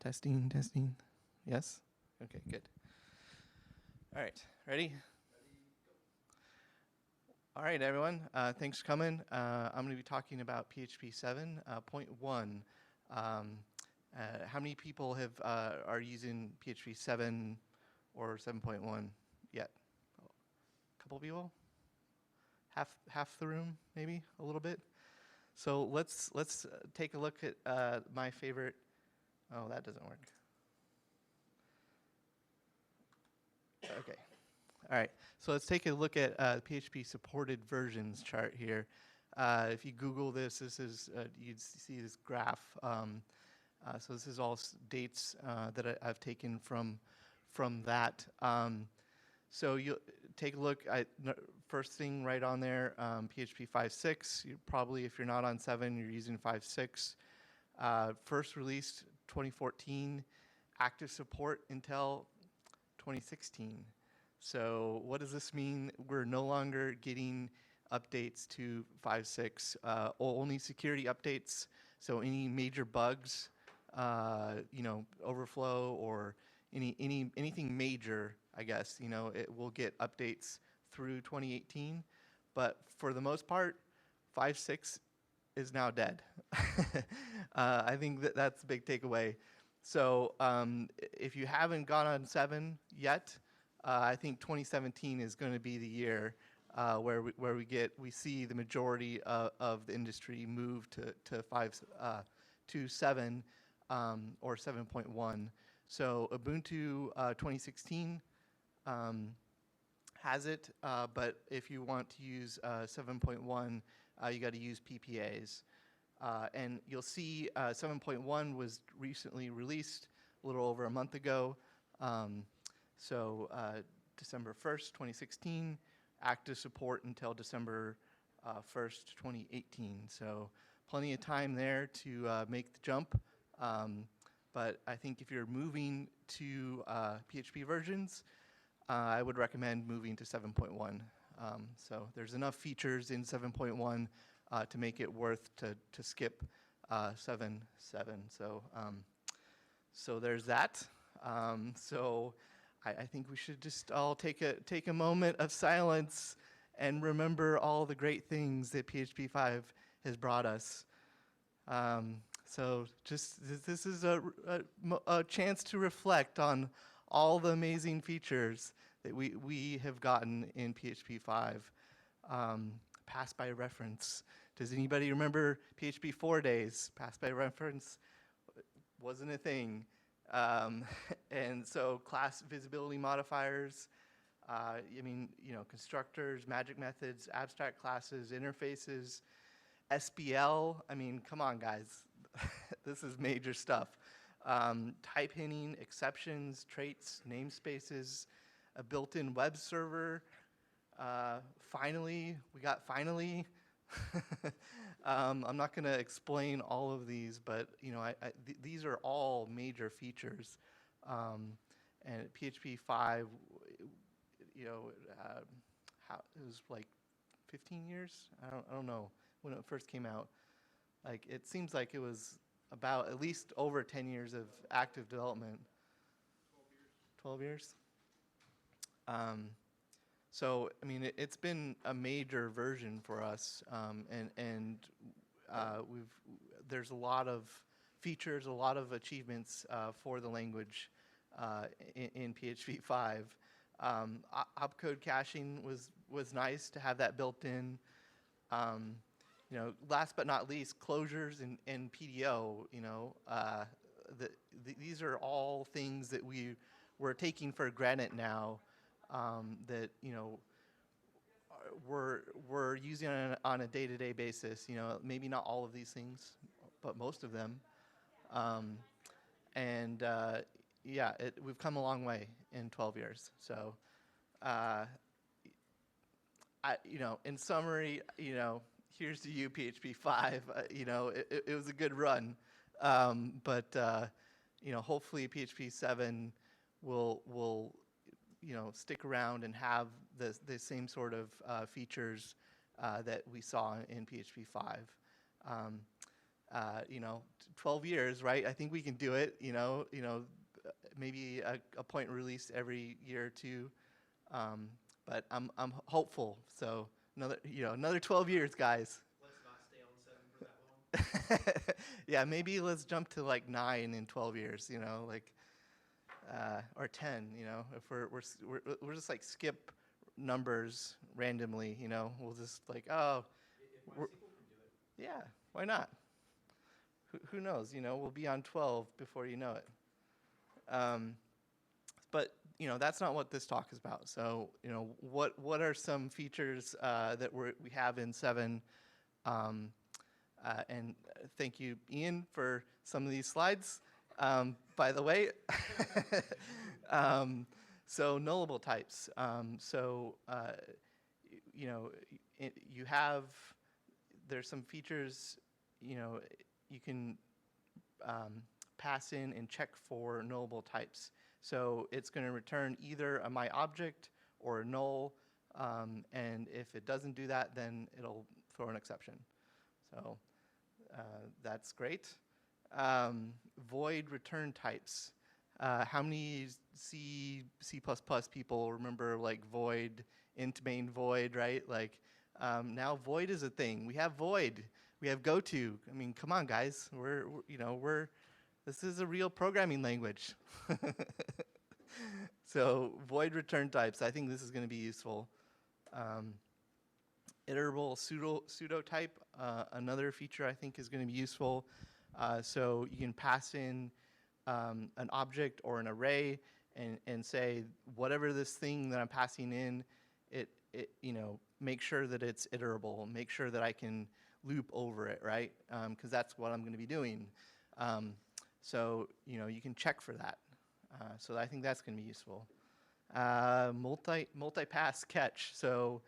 Testing, testing. Yes? Okay, good. All right, ready? All right, everyone. Thanks for coming. I'm going to be talking about PHP 7.1. How many people are using PHP 7 or 7.1 yet? A couple people? Half the room, maybe a little bit. So let's take a look at my favorite. Oh, that doesn't work. Okay. All right. So let's take a look at PHP supported versions chart here. If you Google this is you'd see this graph. So this is all dates that I've taken from that. So you take a look at first thing right on there, PHP 5.6. You probably, if you're not on 7, you're using 5.6. First released 2014, active support until 2016. So what does this mean? We're no longer getting updates to 5.6, only security updates. So any major bugs, overflow or anything major, I guess, it will get updates through 2018. But for the most part, 5.6 is now dead. I think that's a big takeaway. So if you haven't gone on 7 yet, I think 2017 is going to be the year where we see the majority of the industry move to 7 or 7.1. So Ubuntu 2016 has it, but if you want to use 7.1, you got to use PPAs. And you'll see 7.1 was recently released a little over a month ago. December 1st, 2016, active support until December 1st, 2018. So plenty of time there to make the jump. But I think if you're moving to PHP versions, I would recommend moving to 7.1. So there's enough features in 7.1 to make it worth to skip 7.7. So there's that. I think we should just all take a moment of silence and remember all the great things that PHP 5 has brought us. So this is a chance to reflect on all the amazing features that we have gotten in PHP 5. Pass by reference. Does anybody remember PHP 4 days? Pass by reference wasn't a thing. And so class visibility modifiers, constructors, magic methods, abstract classes, interfaces, SPL. Come on, guys. This is major stuff. Type hinting, exceptions, traits, namespaces, a built-in web server. Finally, we got finally. I'm not going to explain all of these, but these are all major features. And PHP 5, it was like 15 years. I don't know when it first came out. Like it seems like it was about at least over 10 years of active development. 12 years. So it's been a major version for us, there's a lot of features, a lot of achievements for the language in PHP 5. Opcode caching was nice to have that built in. Last but not least, closures and PDO. These are all things that we're taking for granted now. That we're using on a day-to-day basis. Maybe not all of these things, but most of them. We've come a long way in 12 years. So, in summary, here's to you, PHP 5. It was a good run, but hopefully PHP 7 will stick around and have the same sort of features that we saw in PHP 5. 12 years, right? I think we can do it. Maybe a point release every year or two. But I'm hopeful. So another 12 years, guys. Let's not stay on 7 for that long. Yeah, maybe let's jump to like 9 in 12 years. Or 10. If we're just like skip numbers randomly. We'll just like If MySQL can do it. yeah, why not? Who knows? We'll be on 12 before you know it. But that's not what this talk is about. So what are some features that we have in 7? And thank you, Ian, for some of these slides. By the way, so nullable types. You have there's some features. You can pass in and check for nullable types. So it's going to return either a my object or a null, and if it doesn't do that, then it'll throw an exception. So that's great. Void return types. How many C++ people remember like void, int main void, right? Like now void is a thing. We have void. We have goto. I mean, come on, guys. This is a real programming language. So void return types. I think this is going to be useful. Iterable pseudo type. Another feature I think is going to be useful. So you can pass in an object or an array and say whatever this thing that I'm passing in, it make sure that it's iterable. Make sure that I can loop over it, right? Because that's what I'm going to be doing. So you can check for that. So I think that's going to be useful. Multi-pass catch. So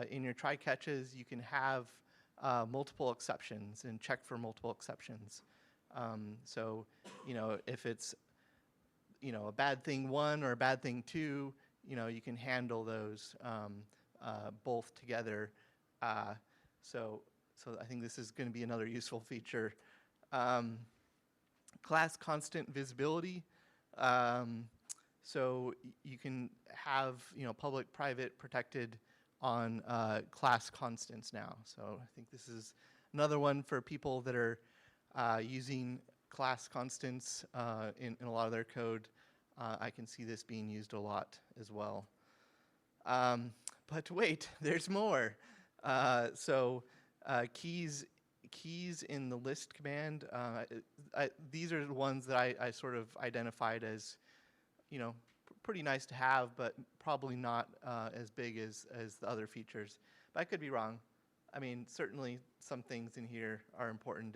in your try catches, you can have multiple exceptions and check for multiple exceptions. So if it's a bad thing 1 or a bad thing 2, you can handle those both together. So I think this is going to be another useful feature. Class constant visibility. So you can have public, private, protected on class constants now. So I think this is another one for people that are using class constants in a lot of their code. I can see this being used a lot as well. But wait, there's more. Keys in the list command. These are the ones that I sort of identified as, pretty nice to have, but probably not as big as the other features. But I could be wrong. I mean, certainly some things in here are important,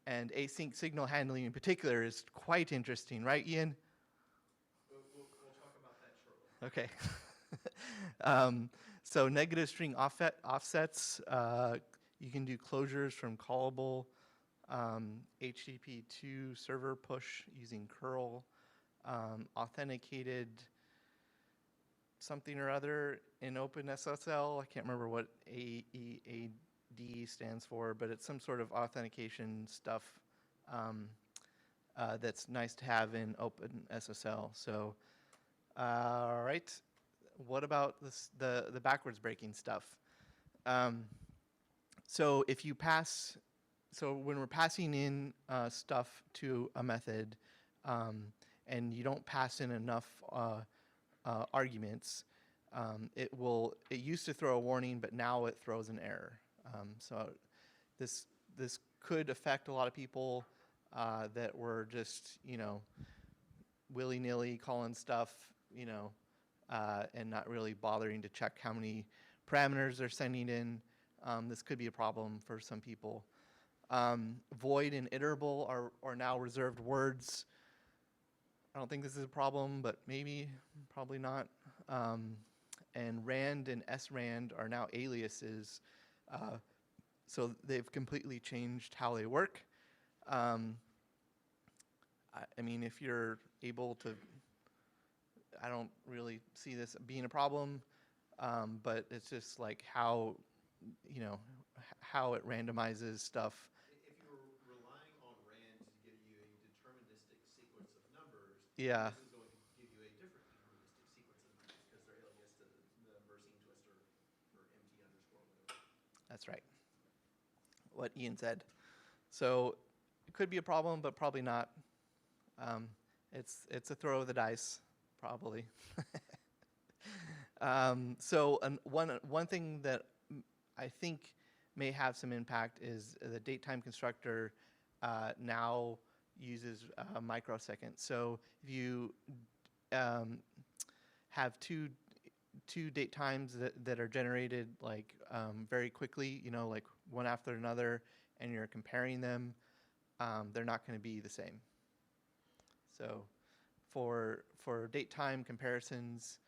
and async signal handling in particular is quite interesting, right, Ian? We'll talk about that shortly. Okay. So negative string offsets. You can do closures from callable, HTTP2 server push using curl, authenticated something or other in OpenSSL. I can't remember what AEAD stands for, but it's some sort of authentication stuff that's nice to have in OpenSSL. So, all right. What about the backwards breaking stuff? So if you pass, so when we're passing in stuff to a method, and you don't pass in enough arguments, it used to throw a warning, but now it throws an error. So this could affect a lot of people that were just willy-nilly calling stuff, and not really bothering to check how many parameters they're sending in. This could be a problem for some people. Void and iterable are now reserved words. I don't think this is a problem, but maybe, probably not. And rand and srand are now aliases. So they've completely changed how they work. I mean, if you're able to, I don't really see this being a problem, but it's just like how it randomizes stuff. If you were Yeah. This is going to give you a different deterministic sequence of numbers because they're alias to the number scene twister or MT underscore whatever. That's right. What Ian said. So it could be a problem, but probably not. It's a throw of the dice, probably. One thing that I think may have some impact is the datetime constructor now uses microseconds. So if you have two date times that are generated like very quickly, like one after another, and you're comparing them, they're not going to be the same. So for date time comparisons,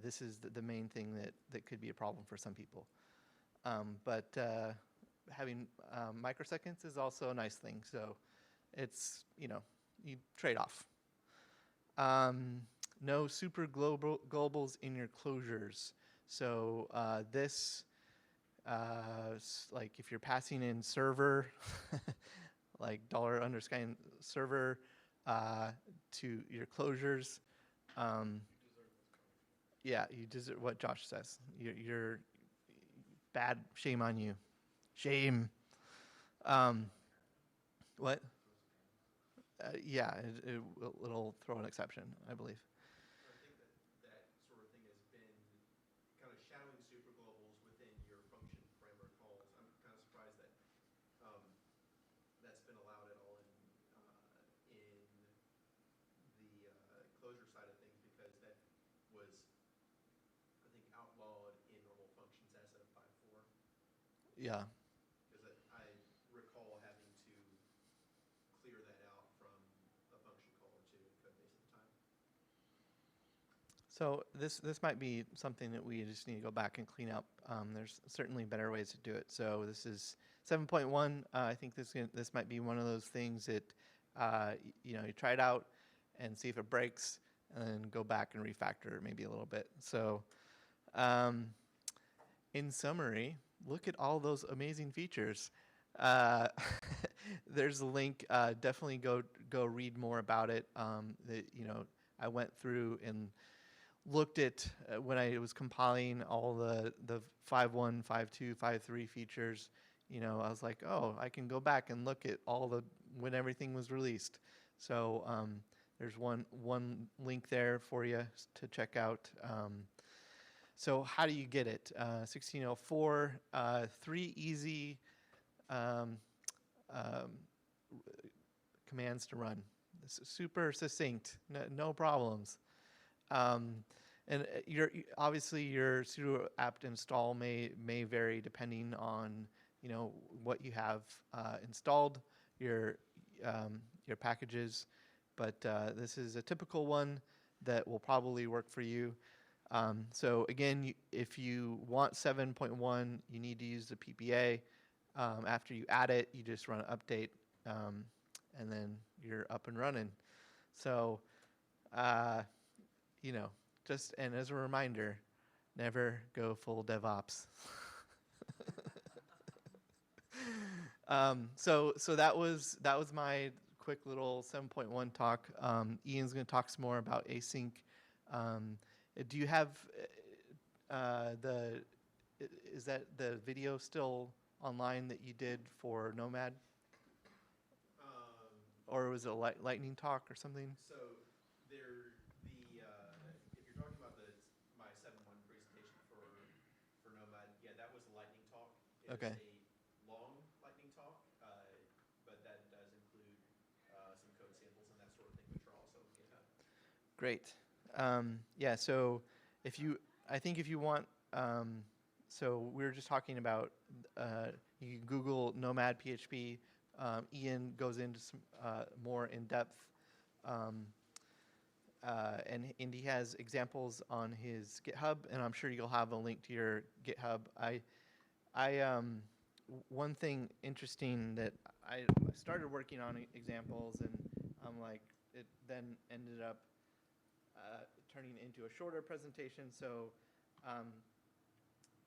this is the main thing that could be a problem for some people. But having microseconds is also a nice thing. So it's, you trade off. No super globals in your closures. So this, like if you're passing in server, like $_ server to your closures, yeah, you deserve what Josh says. You're bad. Shame on you. Shame. What? Yeah, it'll throw an exception, I believe. I think that sort of thing has been kind of shadowing superglobals within your function parameter calls. I'm kind of surprised that that's been allowed at all in the closure side of things, because that was, I think, outlawed in normal functions as of 5.4. Yeah. Because I recall having to clear that out from a function call or two in code base at the time. So this might be something that we just need to go back and clean up. There's certainly better ways to do it. So this is 7.1. I think this might be one of those things that you try it out and see if it breaks, and then go back and refactor maybe a little bit. So in summary, look at all those amazing features. There's a link. Definitely go read more about it. I went through and looked at when I was compiling all the 5.1, 5.2, 5.3 features. I was like, oh, I can go back and look at all when everything was released. So there's one link there for you to check out. So how do you get it? 1604, 3 easy commands to run. This is super succinct, no problems. And obviously your sudo apt install may vary depending on what you have installed, your packages, but this is a typical one that will probably work for you. So again, if you want 7.1, you need to use the PPA. After you add it, you just run an update, and then you're up and running. So, and as a reminder, never go full DevOps. So that was my quick little 7.1 talk. Ian's going to talk some more about async. Do you have is that the video still online that you did for Nomad? Or was it a lightning talk or something? So if you're talking about my 7.1 presentation for Nomad, yeah, that was a lightning talk. It Okay. is a long lightning talk, but that does include some code samples and that sort of thing, which are also on GitHub. Great. Yeah. So I think if you want, so we were just talking about you can Google Nomad PHP. Ian goes into some more in depth, and he has examples on his GitHub, and I'm sure you'll have a link to your GitHub. One thing interesting that I started working on examples, and I'm like, it then ended up turning into a shorter presentation. So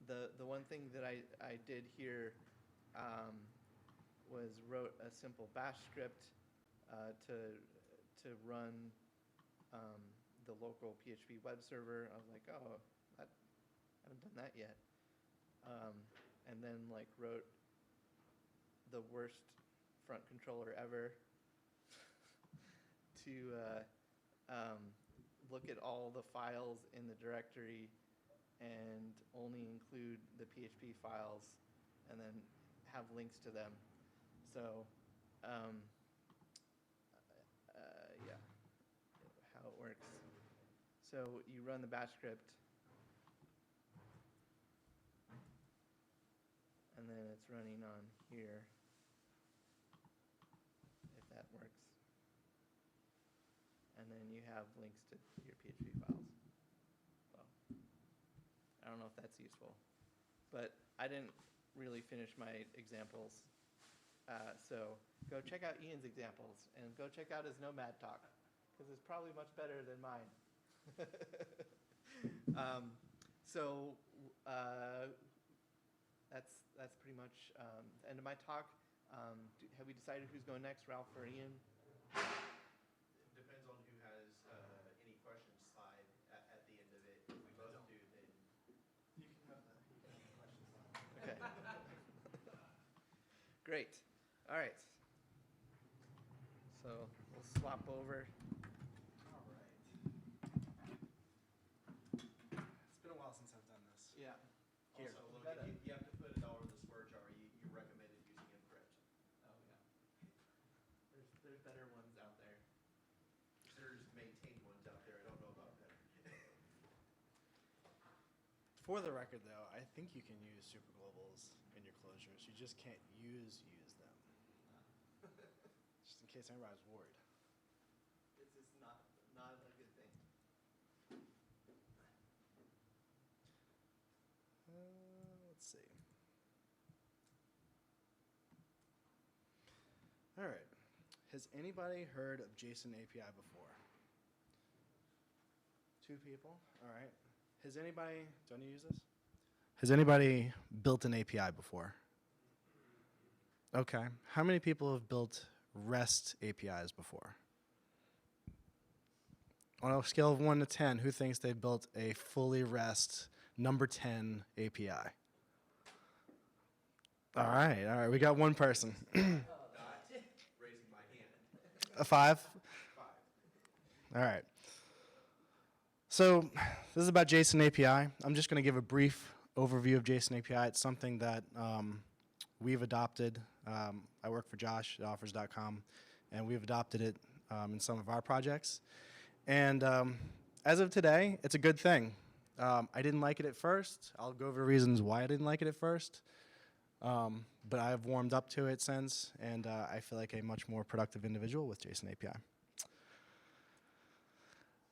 the one thing that I did here was wrote a simple bash script to to run the local PHP web server. I was like, oh, I haven't done that yet. And then like wrote the worst front controller ever to look at all the files in the directory and only include the PHP files and then have links to them. So, yeah, how it works. So you run the bash script, and then it's running on here, if that works. And then you have links to your PHP files. Well, I don't know if that's useful, but I didn't really finish my examples. So go check out Ian's examples and go check out his Nomad talk, because it's probably much better than mine. That's pretty much the end of my talk. Have we decided who's going next, Ralph or Ian? Depends on who has any questions slide at the end of it. If we both do, then You can have the questions. Okay. Great. All right. So we'll swap over. All right. It's been a while since I've done this. Yeah. Here. also, Logan, you have to put $1 in the swear jar. You recommended using encrypt. Oh yeah. There's better ones out there. There's maintained ones out there. I don't know about better. For the record, though, I think you can use super globals in your closures. You just can't use them. Just in case anybody's worried. This is not a good thing. Let's see. All right. Has anybody heard of JSONAPI before? 2 people? All right. Has anybody, do I need to use this? Has anybody built an API before? Okay. How many people have built REST APIs before? On a scale of 1 to 10, who thinks they built a fully REST number 10 API? All right. We got one person. Not raising my hand. A 5? 5. All right. So this is about JSON API. I'm just going to give a brief overview of JSON API. It's something that we've adopted. I work for Josh at offers.com, and we've adopted it in some of our projects. And as of today, it's a good thing. I didn't like it at first. I'll go over the reasons why I didn't like it at first. But I've warmed up to it since, and I feel like a much more productive individual with JSON API.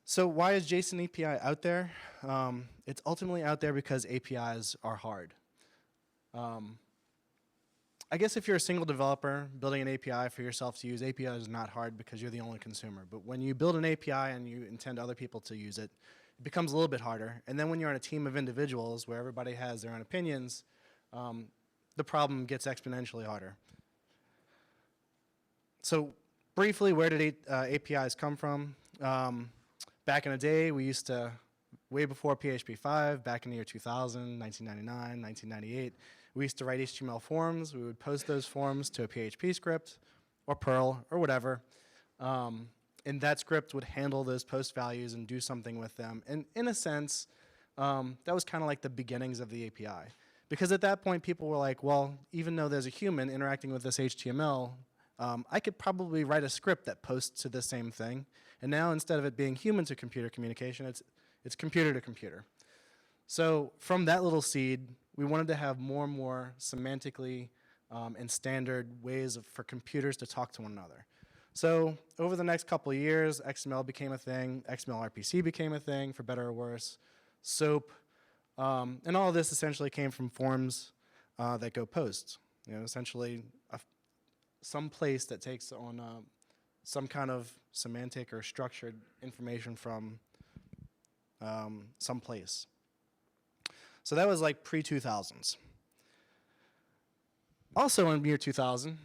So why is JSON API out there? It's ultimately out there because APIs are hard. I guess if you're a single developer building an API for yourself to use, API is not hard because you're the only consumer. But when you build an API and you intend other people to use it, it becomes a little bit harder. And then when you're on a team of individuals where everybody has their own opinions, the problem gets exponentially harder. So briefly, where did APIs come from? Back in the day, we used to, way before PHP 5, back in the year 2000, 1999, 1998, we used to write HTML forms. We would post those forms to a PHP script or Perl or whatever. And that script would handle those post values and do something with them. And in a sense, that was kind of like the beginnings of the API. Because at that point, people were like, well, even though there's a human interacting with this HTML, I could probably write a script that posts to the same thing. And now, instead of it being human-to-computer communication, it's computer-to-computer. So from that little seed, we wanted to have more and more semantically and standard ways for computers to talk to one another. So over the next couple of years, XML became a thing, XML RPC became a thing, for better or worse, SOAP, and all of this essentially came from forms that go post. You know, essentially some place that takes on some kind of semantic or structured information from some place. So that was like pre-2000s. Also in the year 2000,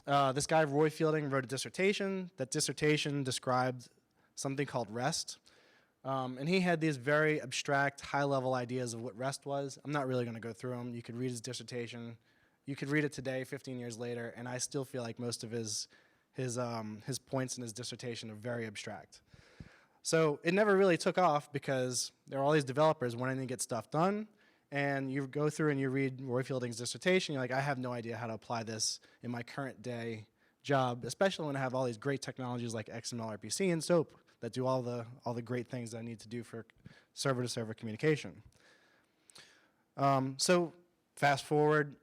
This guy, Roy Fielding, wrote a dissertation. That dissertation described something called REST. And he had these very abstract, high-level ideas of what REST was. I'm not really going to go through them. You could read his dissertation. You could read it today, 15 years later, and I still feel like most of his points in his dissertation are very abstract. So it never really took off because there are all these developers wanting to get stuff done, and you go through and you read Roy Fielding's dissertation, you're like, I have no idea how to apply this in my current day job, especially when I have all these great technologies like XML, RPC, and SOAP that do all the great things that I need to do for server-to-server communication. So fast forward,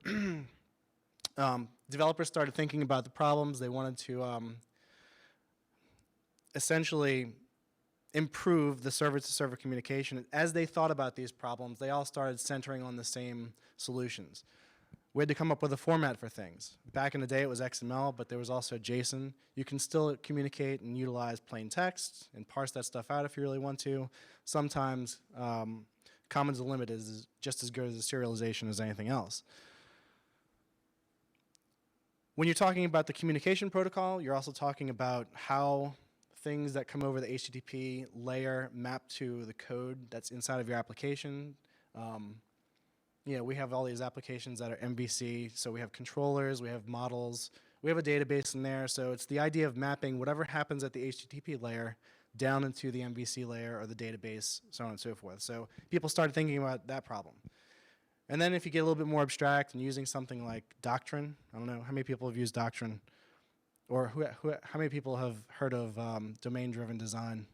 developers started thinking about the problems. They wanted to essentially improve the server-to-server communication. As they thought about these problems, they all started centering on the same solutions. We had to come up with a format for things. Back in the day, it was XML, but there was also JSON. You can still communicate and utilize plain text and parse that stuff out if you really want to. Sometimes common to limit is just as good as a serialization as anything else. When you're talking about the communication protocol, you're also talking about how things that come over the HTTP layer map to the code that's inside of your application. We have all these applications that are MVC, so we have controllers, we have models, we have a database in there, so it's the idea of mapping whatever happens at the HTTP layer down into the MVC layer or the database, so on and so forth. So people started thinking about that problem. And then if you get a little bit more abstract and using something like Doctrine, I don't know, how many people have used Doctrine? Or how many people have heard of domain-driven design?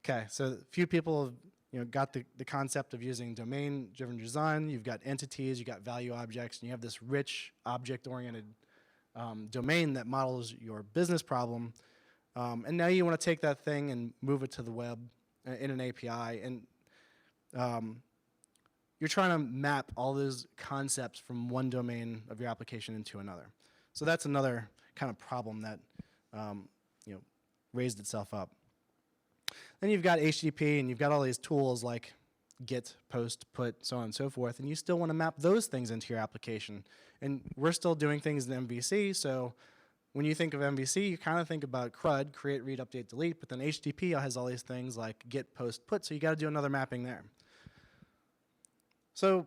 Okay, so a few people have got the concept of using domain-driven design. You've got entities, you've got value objects, and you have this rich object-oriented domain that models your business problem. And now you want to take that thing and move it to the web in an API. And you're trying to map all those concepts from one domain of your application into another. So that's another kind of problem that raised itself up. Then you've got HTTP, and you've got all these tools like Git, Post, Put, so on and so forth, and you still want to map those things into your application. And we're still doing things in MVC, so when you think of MVC, you kind of think about CRUD, create, read, update, delete, but then HTTP has all these things like Git, Post, Put, so you got to do another mapping there. So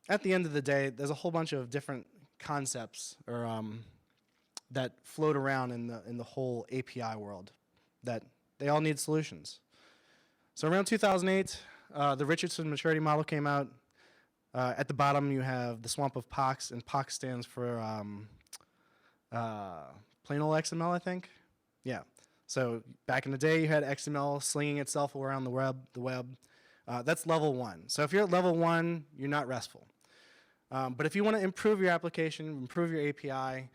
at the end of the day, there's a whole bunch of different concepts or that float around in the whole API world that they all need solutions. So around 2008, the Richardson maturity model came out. At the bottom, you have the swamp of POX, and POX stands for plain old XML, I think. Yeah. So back in the day, you had XML slinging itself around the web. That's level 1. So if you're at level 1, you're not RESTful. But if you want to improve your application, improve your API,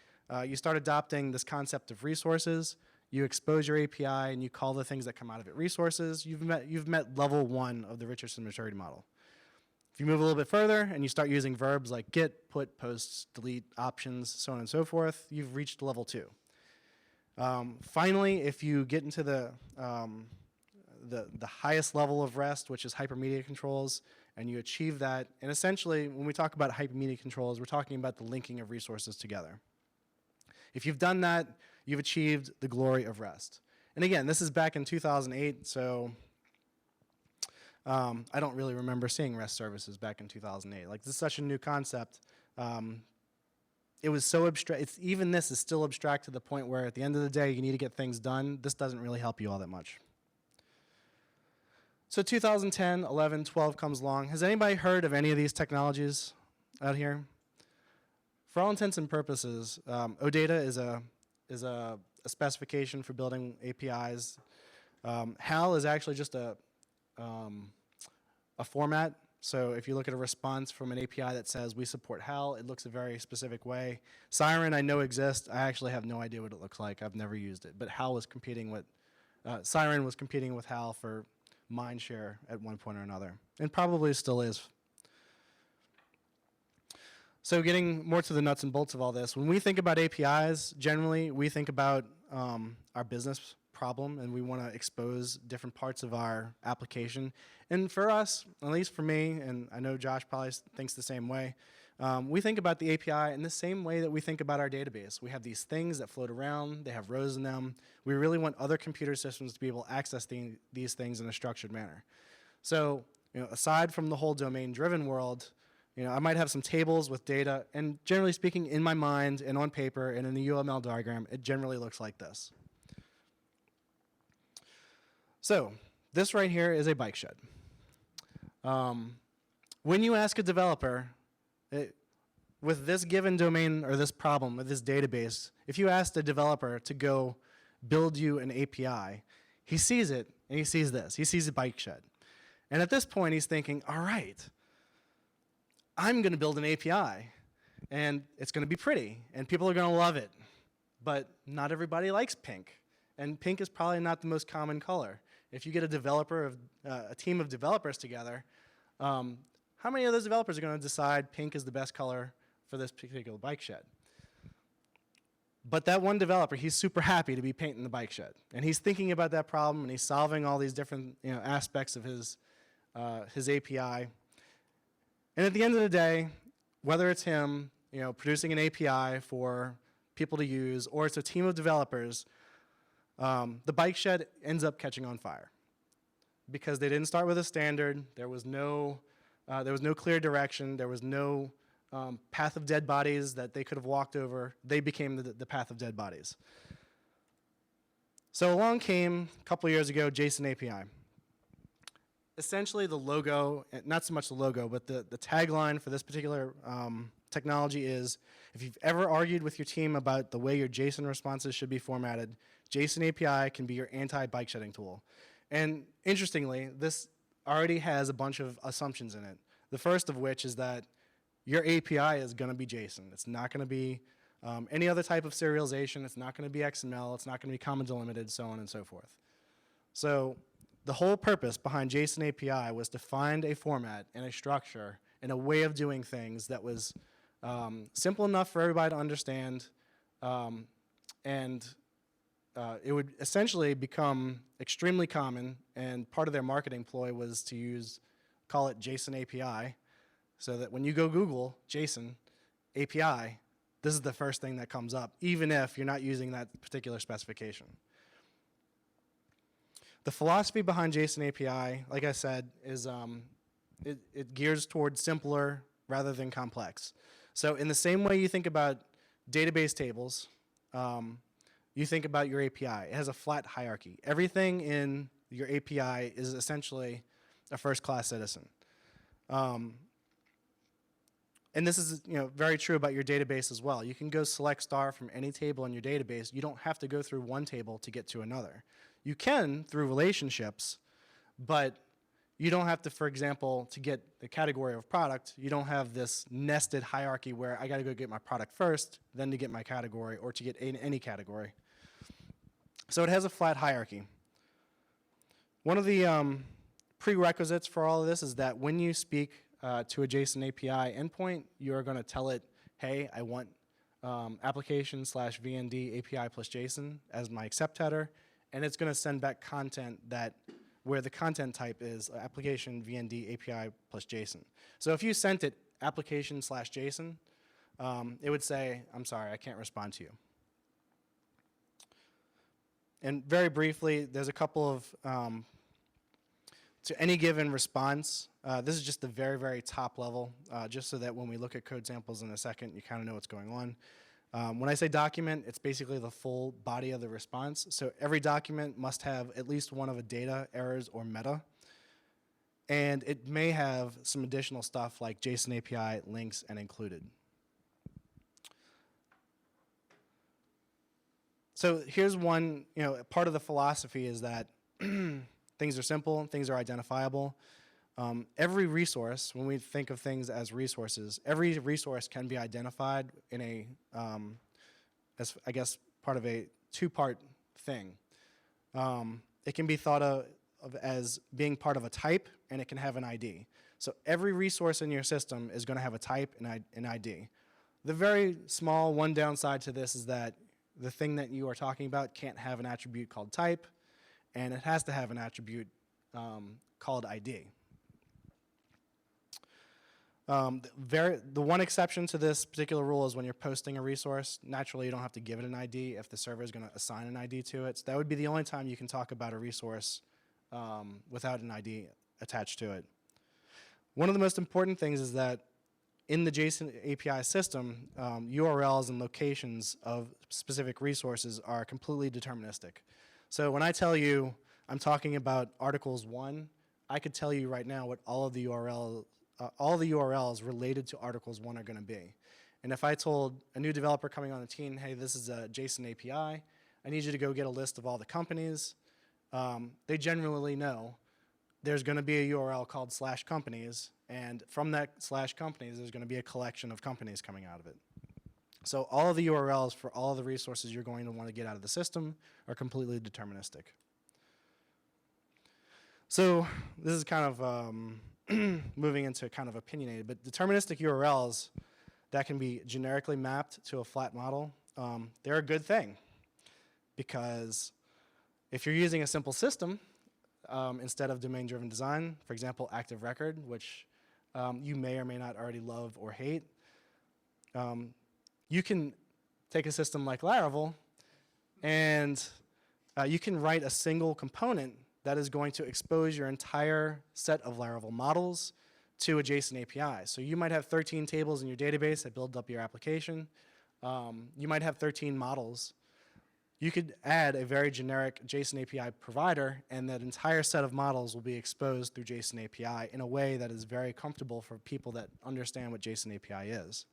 you start adopting this concept of resources. You expose your API, and you call the things that come out of it resources. You've met level 1 of the Richardson maturity model. If you move a little bit further and you start using verbs like git, put, posts, delete, options, so on and so forth, you've reached level 2. Finally, if you get into the highest level of REST, which is hypermedia controls, and you achieve that, and essentially, when we talk about hypermedia controls, we're talking about the linking of resources together. If you've done that, you've achieved the glory of REST. And again, this is back in 2008, so I don't really remember seeing REST services back in 2008. Like, this is such a new concept. It was so abstract. Even this is still abstract to the point where at the end of the day, you need to get things done. This doesn't really help you all that much. So 2010, 11, 12 comes along. Has anybody heard of any of these technologies out here? For all intents and purposes, OData is a specification for building APIs. HAL is actually just a format. So if you look at a response from an API that says we support HAL, it looks a very specific way. Siren I know exists. I actually have no idea what it looks like. I've never used it. But HAL was competing with, Siren was competing with HAL for mindshare at one point or another, and probably still is. So getting more to the nuts and bolts of all this, when we think about APIs, generally we think about our business problem, and we want to expose different parts of our application. And for us, at least for me, and I know Josh probably thinks the same way, We think about the API in the same way that we think about our database. We have these things that float around, they have rows in them. We really want other computer systems to be able to access these things in a structured manner. So, aside from the whole domain-driven world, I might have some tables with data, and generally speaking, in my mind and on paper and in the UML diagram, it generally looks like this. So, this right here is a bike shed. When you ask a developer, with this given domain or this problem with this database, if you ask the developer to go build you an API, he sees it and he sees this. He sees a bike shed. And at this point, he's thinking, all right, I'm going to build an API, and it's going to be pretty, and people are going to love it. But not everybody likes pink, and pink is probably not the most common color. If you get a team of developers together, how many of those developers are going to decide pink is the best color for this particular bike shed? But that one developer, he's super happy to be painting the bike shed, and he's thinking about that problem, and he's solving all these different aspects of his API. And at the end of the day, whether it's him producing an API for people to use, or it's a team of developers, the bike shed ends up catching on fire because they didn't start with a standard. There was no clear direction. There was no path of dead bodies that they could have walked over. They became the path of dead bodies. So along came, a couple years ago, JSONAPI. Essentially the logo, not so much the logo, but the tagline for this particular technology is, if you've ever argued with your team about the way your JSON responses should be formatted, JSONAPI can be your anti-bike shedding tool. And interestingly, this already has a bunch of assumptions in it. The first of which is that your API is going to be JSON. It's not going to be any other type of serialization. It's not going to be XML. It's not going to be comma delimited, so on and so forth. So the whole purpose behind JSONAPI was to find a format and a structure and a way of doing things that was simple enough for everybody to understand, and it would essentially become extremely common, and part of their marketing ploy was to call it JSON API, so that when you go Google JSON API, this is the first thing that comes up, even if you're not using that particular specification. The philosophy behind JSON API, like I said, is it gears towards simpler rather than complex. So in the same way you think about database tables, you think about your API. It has a flat hierarchy. Everything in your API is essentially a first-class citizen. And this is very true about your database as well. You can go select star from any table in your database. You don't have to go through one table to get to another. You can through relationships, but you don't have to, for example, to get the category of product, you don't have this nested hierarchy where I got to go get my product first, then to get my category, or to get any category. So it has a flat hierarchy. One of the prerequisites for all of this is that when you speak to a JSON API endpoint, you're going to tell it, hey, I want application/VND API plus JSON as my accept header, and it's going to send back content where the content type is application VND API plus JSON. So if you sent it application/JSON, it would say, I'm sorry, I can't respond to you. And very briefly, there's a couple of, to any given response, this is just the very, very top level, just so that when we look at code samples in a second, you kind of know what's going on. When I say document, it's basically the full body of the response. So every document must have at least one of a data, errors, or meta. And it may have some additional stuff like JSON API, links, and included. So here's one, part of the philosophy is that things are simple, things are identifiable. Every resource, when we think of things as resources, every resource can be identified in a, as I guess, part of a two-part thing. It can be thought of as being part of a type, and it can have an ID. So every resource in your system is going to have a type and an ID. The very small one downside to this is that the thing that you are talking about can't have an attribute called type, and it has to have an attribute called ID. The one exception to this particular rule is when you're posting a resource. Naturally, you don't have to give it an ID if the server is going to assign an ID to it. So that would be the only time you can talk about a resource without an ID attached to it. One of the most important things is that in the JSON API system, URLs and locations of specific resources are completely deterministic. So when I tell you I'm talking about articles 1, I could tell you right now what all the URLs related to articles 1 are going to be. And if I told a new developer coming on the team, hey, this is a JSON API, I need you to go get a list of all the companies, they generally know there's going to be a URL called /companies, and from that /companies, there's going to be a collection of companies coming out of it. So all of the URLs for all of the resources you're going to want to get out of the system are completely deterministic. So this is kind of moving into kind of opinionated, but deterministic URLs that can be generically mapped to a flat model, they're a good thing, because if you're using a simple system, instead of domain-driven design, for example, active record, which you may or may not already love or hate, you can take a system like Laravel and you can write a single component that is going to expose your entire set of Laravel models to a JSON API. So you might have 13 tables in your database that build up your application. You might have 13 models. You could add a very generic JSON API provider, and that entire set of models will be exposed through JSON API in a way that is very comfortable for people that understand what JSON API is.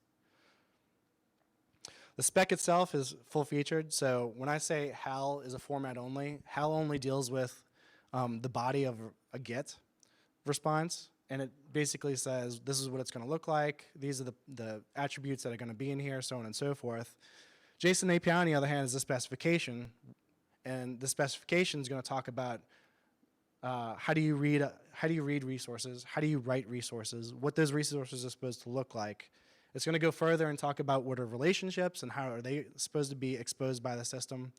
The spec itself is full-featured, so when I say HAL is a format only, HAL only deals with the body of a GET response, and it basically says this is what it's going to look like, these are the attributes that are going to be in here, so on and so forth. JSON API, on the other hand, is the specification, and the specification is going to talk about how do you read resources, how do you write resources, what those resources are supposed to look like. It's going to go further and talk about what are relationships and how are they supposed to be exposed by the system.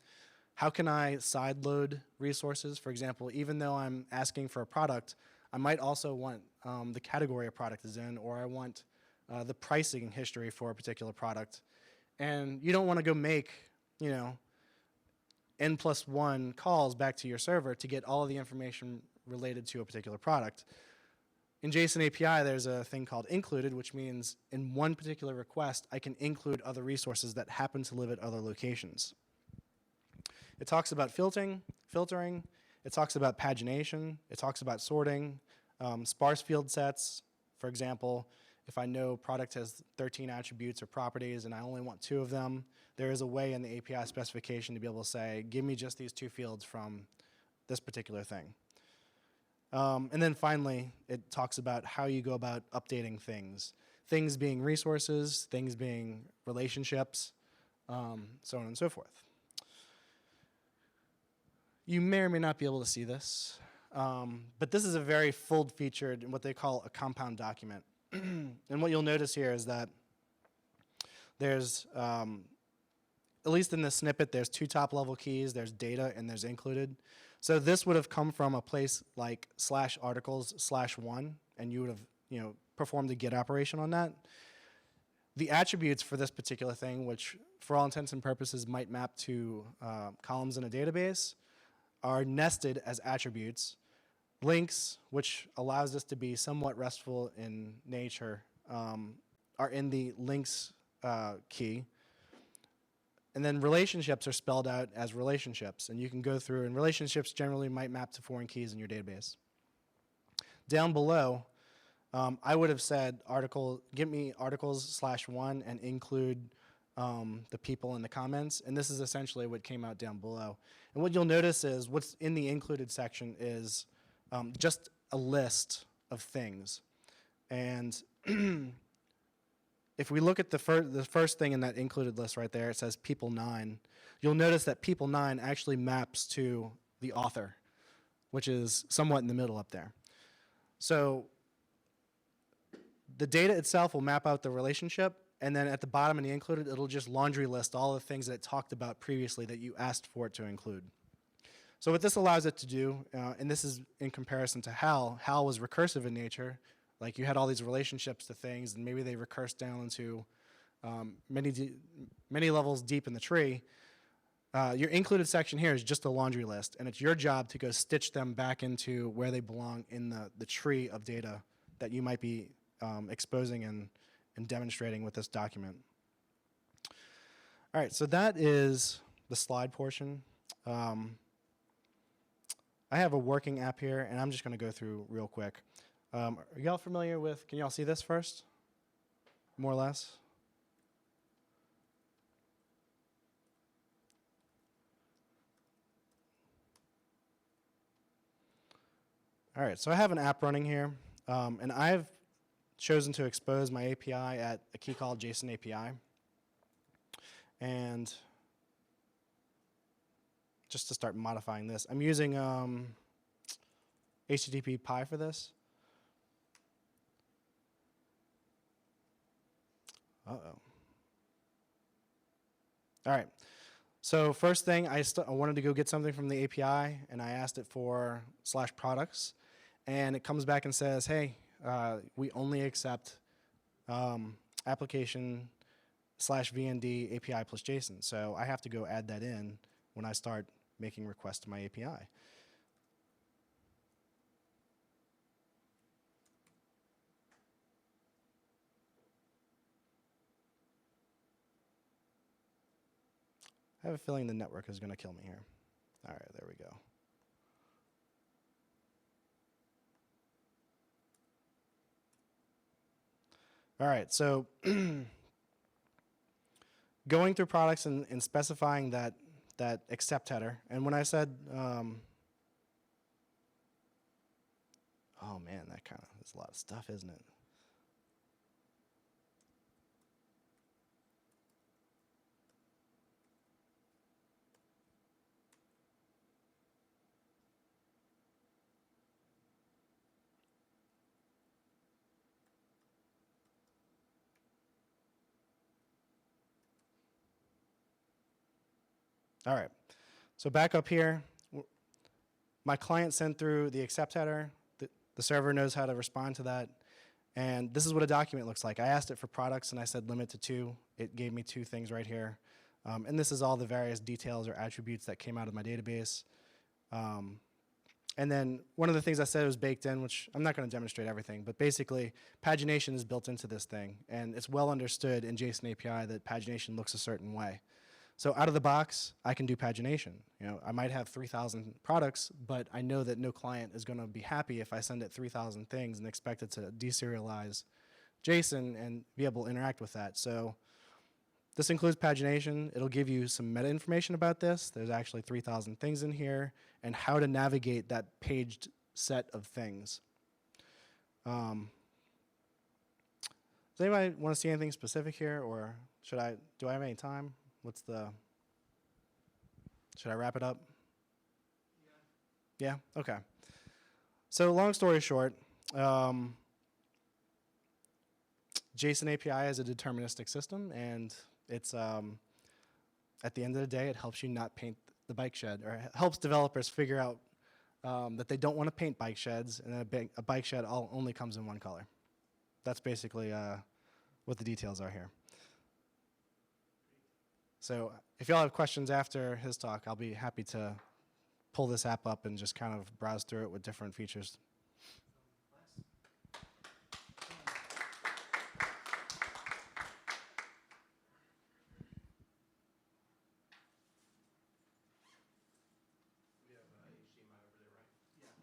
How can I sideload resources? For example, even though I'm asking for a product, I might also want the category a product is in, or I want the pricing history for a particular product. And you don't want to go make, n+1 calls back to your server to get all of the information related to a particular product. In JSON API, there's a thing called included, which means in one particular request, I can include other resources that happen to live at other locations. It talks about filtering. It talks about pagination. It talks about sorting, sparse field sets. For example, if I know product has 13 attributes or properties and I only want 2 of them, there is a way in the API specification to be able to say, give me just these 2 fields from this particular thing. And then finally, it talks about how you go about updating things. Things being resources, things being relationships, so on and so forth. You may or may not be able to see this, but this is a very full-featured, what they call a compound document. And what you'll notice here is that there's, at least in the snippet, there's 2 top-level keys, there's data, and there's included. So this would have come from a place like /articles/1, and you would have performed a get operation on that. The attributes for this particular thing, which for all intents and purposes might map to columns in a database, are nested as attributes. Links, which allows this to be somewhat restful in nature, are in the links key. And then relationships are spelled out as relationships. And you can go through, and relationships generally might map to foreign keys in your database. Down below, I would have said give me articles/1 and include the people in the comments. And this is essentially what came out down below. And what you'll notice is what's in the included section is just a list of things. And if we look at the first thing in that included list right there, it says people 9. You'll notice that people 9 actually maps to the author, which is somewhat in the middle up there. So the data itself will map out the relationship, and then at the bottom in the included, it'll just laundry list all the things that it talked about previously that you asked for it to include. So what this allows it to do, and this is in comparison to HAL was recursive in nature. Like you had all these relationships to things, and maybe they recurse down into many levels deep in the tree. Your included section here is just a laundry list, and it's your job to go stitch them back into where they belong in the tree of data that you might be exposing and demonstrating with this document. All right, so that is the slide portion. I have a working app here, and I'm just going to go through real quick. Are y'all familiar with, can y'all see this first? More or less? All right, so I have an app running here, and I've chosen to expose my API at a key called JSONAPI. And just to start modifying this, I'm using HTTP for this. Uh-oh. All right. So first thing, I wanted to go get something from the API, and I asked it for /products. And it comes back and says, hey, we only accept application /VND API plus JSON. So I have to go add that in when I start making requests to my API. I have a feeling the network is going to kill me here. All right, there we go. All right, so going through products and specifying that accept header, and when I said, oh man, that kind of is a lot of stuff, isn't it? All right, so back up here, my client sent through the accept header. The server knows how to respond to that. And this is what a document looks like. I asked it for products, and I said limit to 2. It gave me 2 things right here. And this is all the various details or attributes that came out of my database. And then one of the things I said was baked in, which I'm not going to demonstrate everything, but basically pagination is built into this thing. And it's well understood in JSON API that pagination looks a certain way. So out of the box, I can do pagination. You know, I might have 3,000 products, but I know that no client is going to be happy if I send it 3,000 things and expect it to deserialize JSON and be able to interact with that. So this includes pagination. It'll give you some meta information about this. There's actually 3,000 things in here and how to navigate that paged set of things. Does anybody want to see anything specific here, or do I have any time? Should I wrap it up? Yeah? Okay. So long story short, JSON API is a deterministic system, and it's, at the end of the day, it helps you not paint the bike shed, or it helps developers figure out that they don't want to paint bike sheds, and a bike shed only comes in one color. That's basically what the details are here. So if y'all have questions after his talk, I'll be happy to pull this app up and just kind of browse through it with different features. We have HDMI over there, right? Yeah.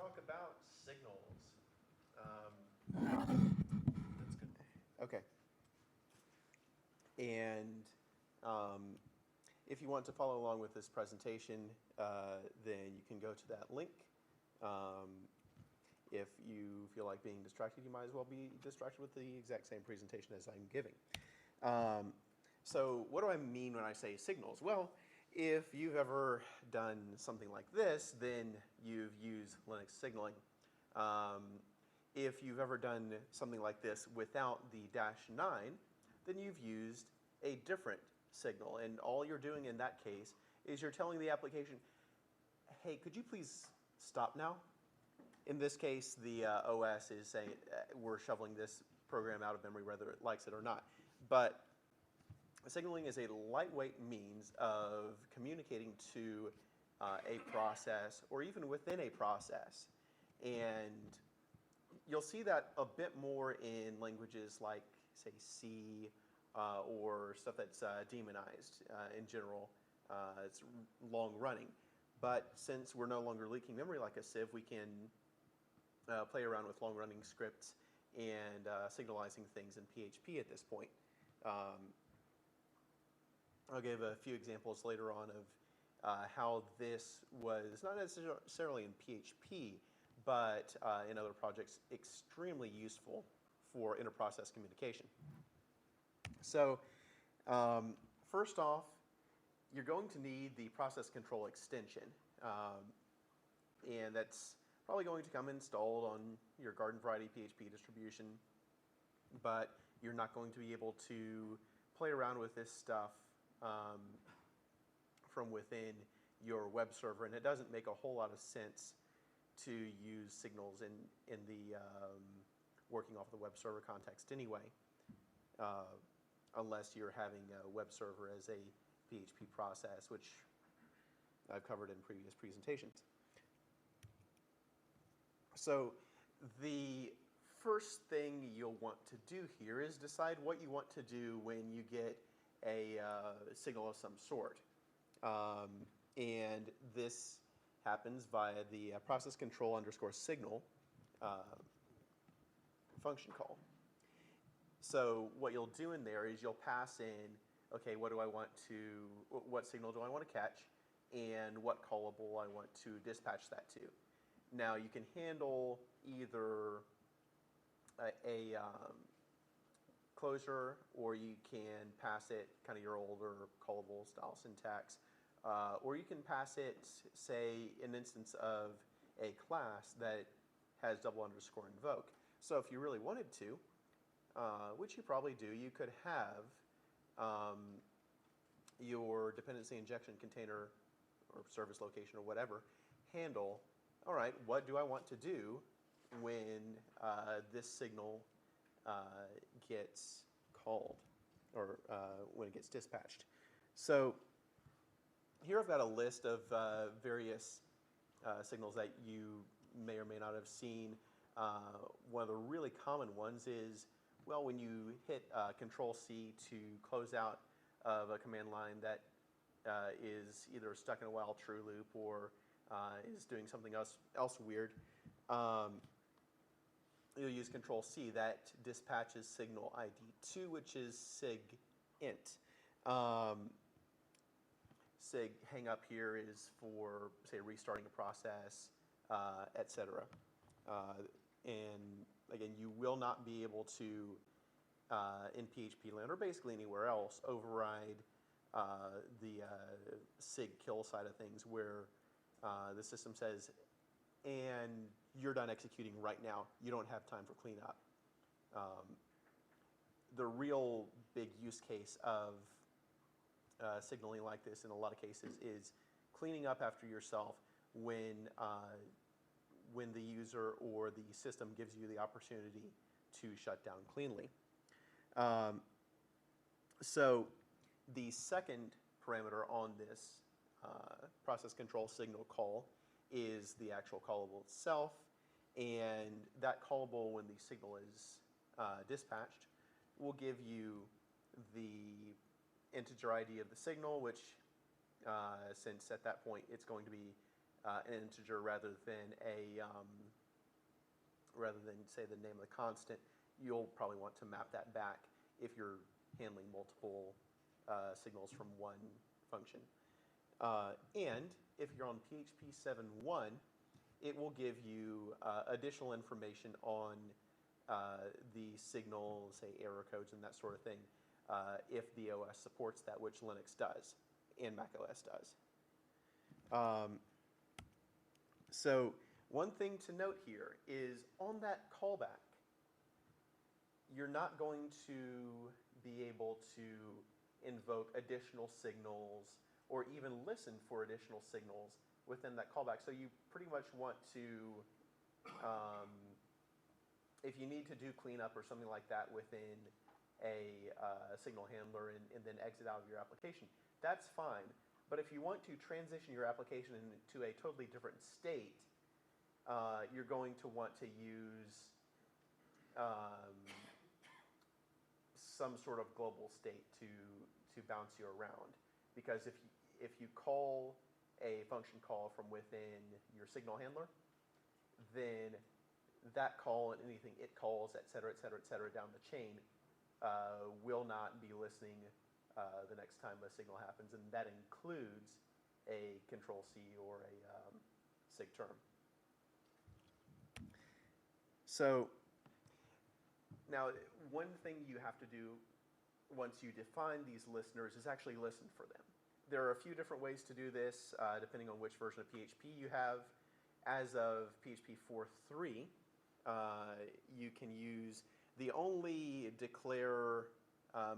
talk about signals. That's good. Okay. And if you want to follow along with this presentation, then you can go to that link. If you feel like being distracted, you might as well be distracted with the exact same presentation as I'm giving. So what do I mean when I say signals? Well, if you've ever done something like this, then you've used Linux signaling. If you've ever done something like this without the -9, then you've used a different signal. And all you're doing in that case is you're telling the application, hey, could you please stop now? In this case, the OS is saying we're shoveling this program out of memory whether it likes it or not. But signaling is a lightweight means of communicating to a process or even within a process. And you'll see that a bit more in languages like, say, C or stuff that's demonized in general. It's long running. But since we're no longer leaking memory like a sieve, we can play around with long running scripts and signalizing things in PHP at this point. I'll give a few examples later on of how this was not necessarily in PHP, but in other projects extremely useful for inter-process communication. So first off, you're going to need the process control extension. And that's probably going to come installed on your garden variety PHP distribution, but you're not going to be able to play around with this stuff from within your web server, and it doesn't make a whole lot of sense to use signals in the working off the web server context anyway, unless you're having a web server as a PHP process, which I've covered in previous presentations. So the first thing you'll want to do here is decide what you want to do when you get a signal of some sort. And this happens via the process control _ signal function call. So what you'll do in there is you'll pass in, okay, what signal do I want to catch, and what callable I want to dispatch that to. Now you can handle either a closure, or you can pass it kind of your older callable style syntax, or you can pass it, say, an instance of a class that has _invoke. So if you really wanted to, which you probably do, you could have your dependency injection container or service location or whatever handle, all right, what do I want to do when this signal gets called or when it gets dispatched. So here I've got a list of various signals that you may or may not have seen. One of the really common ones is, well, when you hit Control-C to close out of a command line that is either stuck in a while true loop or is doing something else weird, you'll use Control-C. That dispatches signal ID 2, which is sig int. Sig hang up here is for, say, restarting a process, etc. And again, you will not be able to, in PHP land or basically anywhere else, override the sig kill side of things where the system says, and you're done executing right now. You don't have time for cleanup. The real big use case of signaling like this in a lot of cases is cleaning up after yourself when the user or the system gives you the opportunity to shut down cleanly. So the second parameter on this process control signal call is the actual callable itself, and that callable, when the signal is dispatched, will give you the integer ID of the signal, which since at that point it's going to be an integer rather than say the name of the constant, you'll probably want to map that back if you're handling multiple signals from one function. And if you're on PHP 7.1, it will give you additional information on the signal, say error codes and that sort of thing, if the OS supports that, which Linux does and Mac OS does. So one thing to note here is on that callback, you're not going to be able to invoke additional signals or even listen for additional signals within that callback. So you pretty much want to, if you need to do cleanup or something like that within a signal handler and then exit out of your application, that's fine. But if you want to transition your application into a totally different state, you're going to want to use some sort of global state to bounce you around. Because if you call a function call from within your signal handler, then that call and anything it calls, et cetera, down the chain will not be listening the next time a signal happens, and that includes a Control-C or a sig term. So now, one thing you have to do once you define these listeners is actually listen for them. There are a few different ways to do this, depending on which version of PHP you have. As of PHP 4.3, you can use the only declare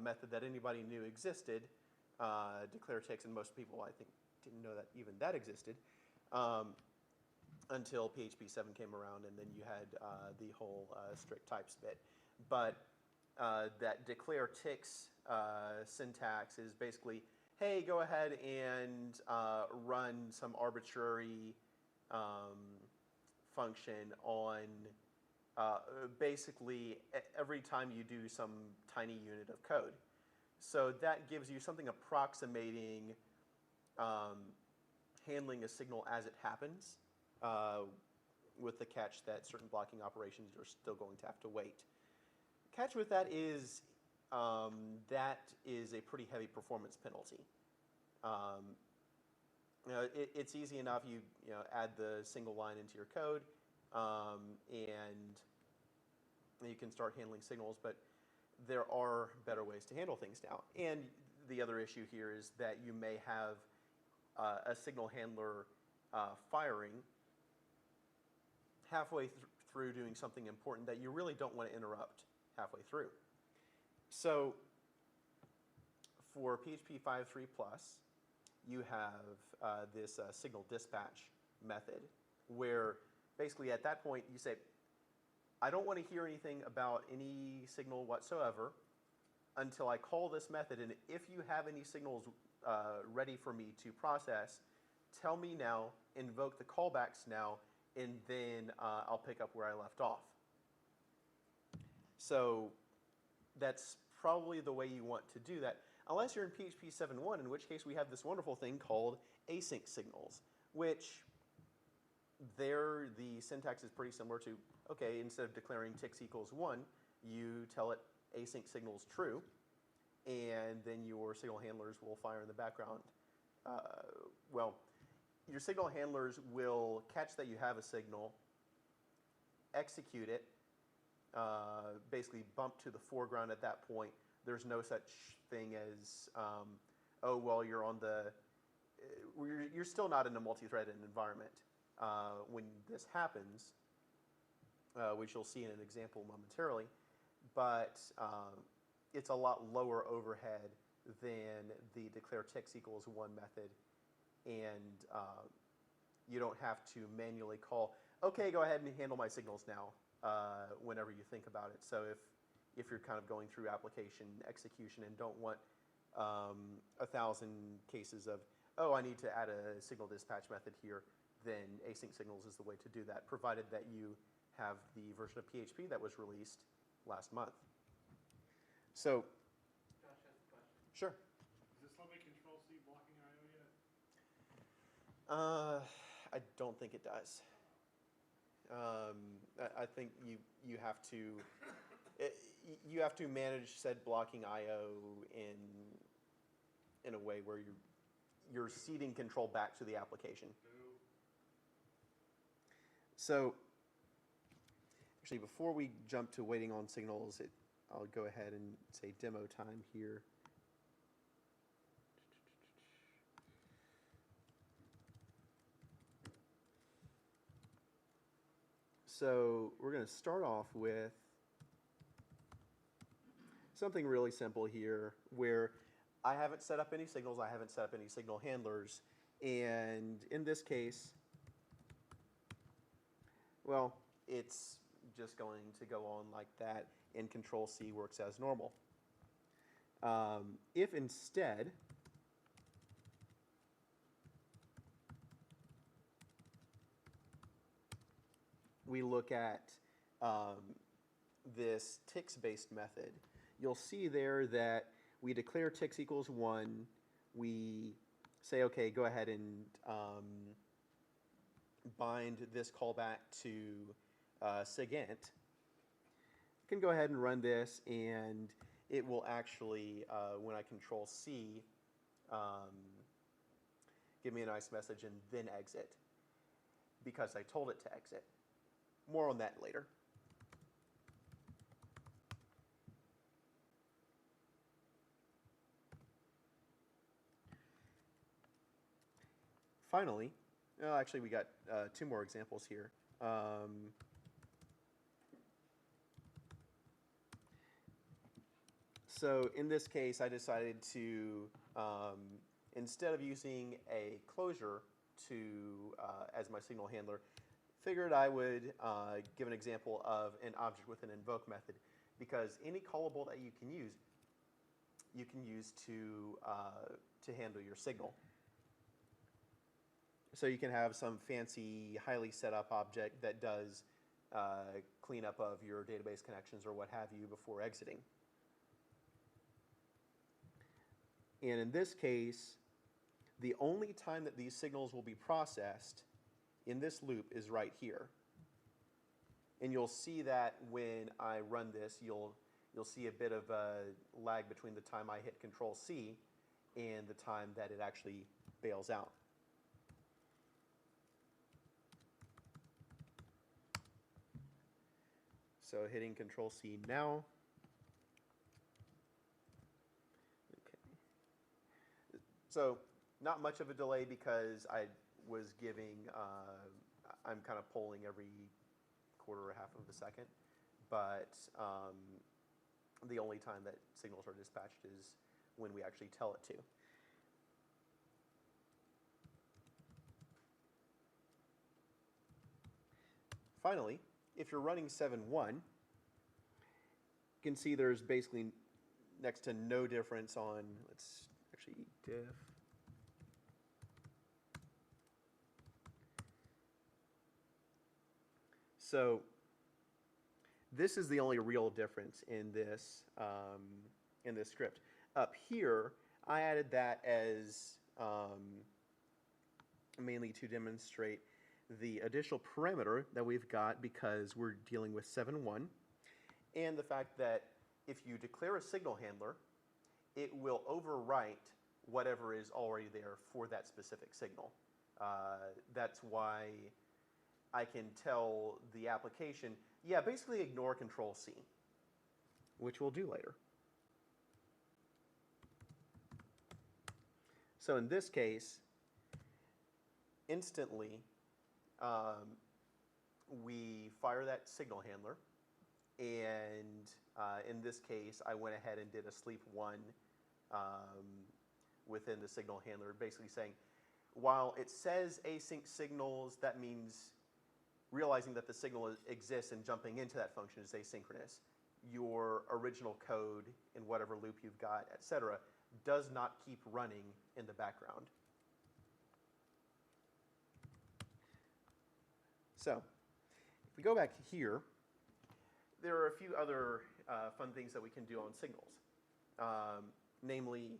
method that anybody knew existed, declare ticks, and most people, I think, didn't know that even that existed, until PHP 7 came around, and then you had the whole strict types bit. But that declare ticks syntax is basically, hey, go ahead and run some arbitrary function on basically every time you do some tiny unit of code. So that gives you something approximating handling a signal as it happens, with the catch that certain blocking operations are still going to have to wait. Catch with that is a pretty heavy performance penalty. It's easy enough. You add the single line into your code, and you can start handling signals. But there are better ways to handle things now. And the other issue here is that you may have a signal handler firing halfway through doing something important that you really don't want to interrupt halfway through. So for PHP 5.3+, you have this signal dispatch method where basically at that point you say, I don't want to hear anything about any signal whatsoever until I call this method, and if you have any signals ready for me to process, tell me now, invoke the callbacks now, and then I'll pick up where I left off. So that's probably the way you want to do that, unless you're in PHP 7.1, in which case we have this wonderful thing called async signals, which there the syntax is pretty similar to, okay, instead of declaring ticks equals 1, you tell it async signals true, and then your signal handlers will fire in the background. Well, your signal handlers will catch that you have a signal, execute it, basically bump to the foreground at that point. There's no such thing as, oh, well, you're on the, you're still not in a multi-threaded environment when this happens, which you'll see in an example momentarily, but it's a lot lower overhead than the declare ticks equals 1 method, and you don't have to manually call, okay, go ahead and handle my signals now, whenever you think about it. So if you're kind of going through application execution and don't want 1,000 cases of, oh, I need to add a signal dispatch method here, then async signals is the way to do that, provided that you have the version of PHP that was released last month. So, Josh has a question. sure. Is this Logan Control-C blocking I/O yet? I don't think it does. I think you have to you have to manage said blocking I/O in a way where you're ceding control back to the application. So actually, before we jump to waiting on signals, I'll go ahead and say demo time here. So we're going to start off with something really simple here where I haven't set up any signals, I haven't set up any signal handlers, and in this case, well, it's just going to go on like that, and Control-C works as normal. If instead we look at this ticks-based method, you'll see there that we declare ticks equals 1. We say, okay, go ahead and bind this callback to SIGINT. You can go ahead and run this, and it will actually, when I Control-C, give me a nice message and then exit, because I told it to exit. More on that later. Finally, actually we got 2 more examples here. So in this case, I decided to, instead of using a closure as my signal handler, figured I would give an example of an object with an invoke method, because any callable that you can use to handle your signal. So you can have some fancy, highly set up object that does cleanup of your database connections or what have you before exiting. And in this case, the only time that these signals will be processed in this loop is right here. And you'll see that when I run this, you'll see a bit of a lag between the time I hit Control-C and the time that it actually bails out. So hitting Control-C now. Okay. So not much of a delay because I was giving, I'm kind of polling every quarter or half of a second, but the only time that signals are dispatched is when we actually tell it to. Finally, if you're running 7.1, you can see there's basically next to no difference on, let's actually diff. So this is the only real difference in this script. Up here, I added that as mainly to demonstrate the additional parameter that we've got because we're dealing with 7.1, and the fact that if you declare a signal handler, it will overwrite whatever is already there for that specific signal. That's why I can tell the application, yeah, basically ignore Control-C, which we'll do later. So in this case, instantly, we fire that signal handler, and in this case, I went ahead and did a sleep 1 within the signal handler, basically saying, while it says async signals, that means realizing that the signal exists and jumping into that function is asynchronous. Your original code in whatever loop you've got, etc., does not keep running in the background. So, if we go back here, there are a few other fun things that we can do on signals, namely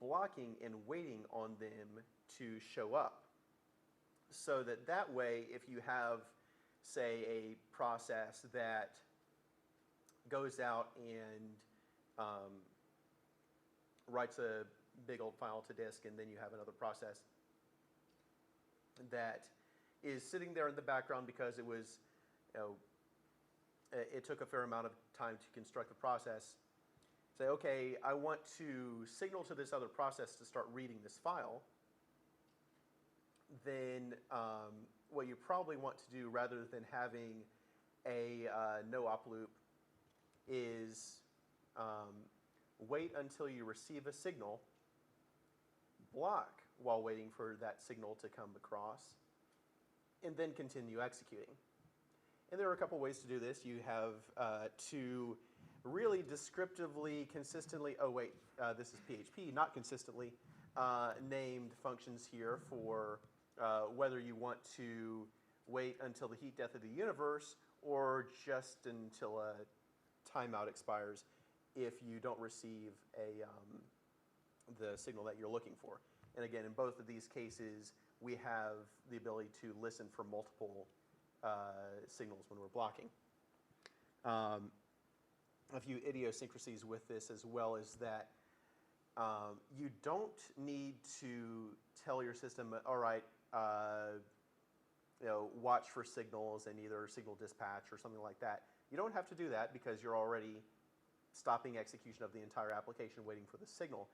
blocking and waiting on them to show up. so that that way, if you have, say, a process that goes out and writes a big old file to disk, and then you have another process that is sitting there in the background because it was, it took a fair amount of time to construct the process. Say, okay, I want to signal to this other process to start reading this file. Then what you probably want to do, rather than having a no-op loop, is wait until you receive a signal, block while waiting for that signal to come across, and then continue executing. And there are a couple ways to do this. You have to really descriptively, consistently, this is PHP, not consistently, named functions here for whether you want to wait until the heat death of the universe or just until a timeout expires if you don't receive the signal that you're looking for. And again, in both of these cases, we have the ability to listen for multiple signals when we're blocking. A few idiosyncrasies with this as well is that you don't need to tell your system, all right, watch for signals and either signal dispatch or something like that. You don't have to do that because you're already stopping execution of the entire application waiting for the signal.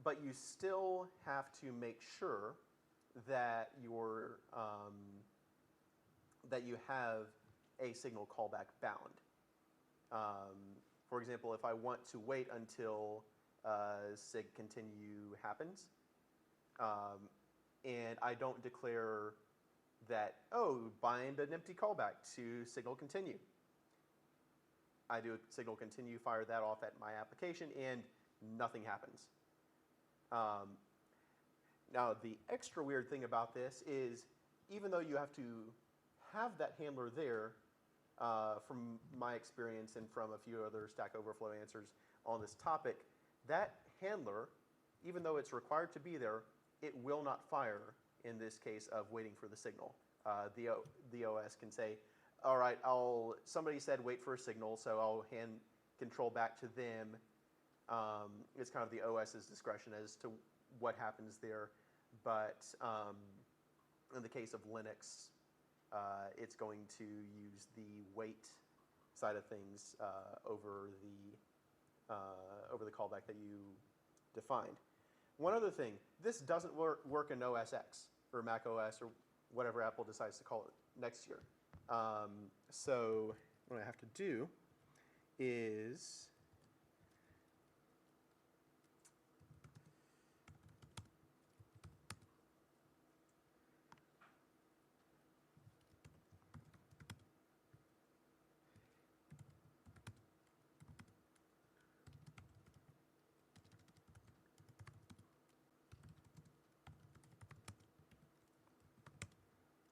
But you still have to make sure that that you have a signal callback bound. For example, if I want to wait until sig continue happens, and I don't declare that, bind an empty callback to signal continue. I do a signal continue, fire that off at my application, and nothing happens. Now, the extra weird thing about this is, even though you have to have that handler there, from my experience and from a few other Stack Overflow answers on this topic, that handler, even though it's required to be there, it will not fire in this case of waiting for the signal. The OS can say, all right, somebody said wait for a signal, so I'll hand control back to them. It's kind of the OS's discretion as to what happens there. But in the case of Linux, it's going to use the wait side of things over the callback that you defined. One other thing, this doesn't work in OS X or Mac OS or whatever Apple decides to call it next year. So what I have to do is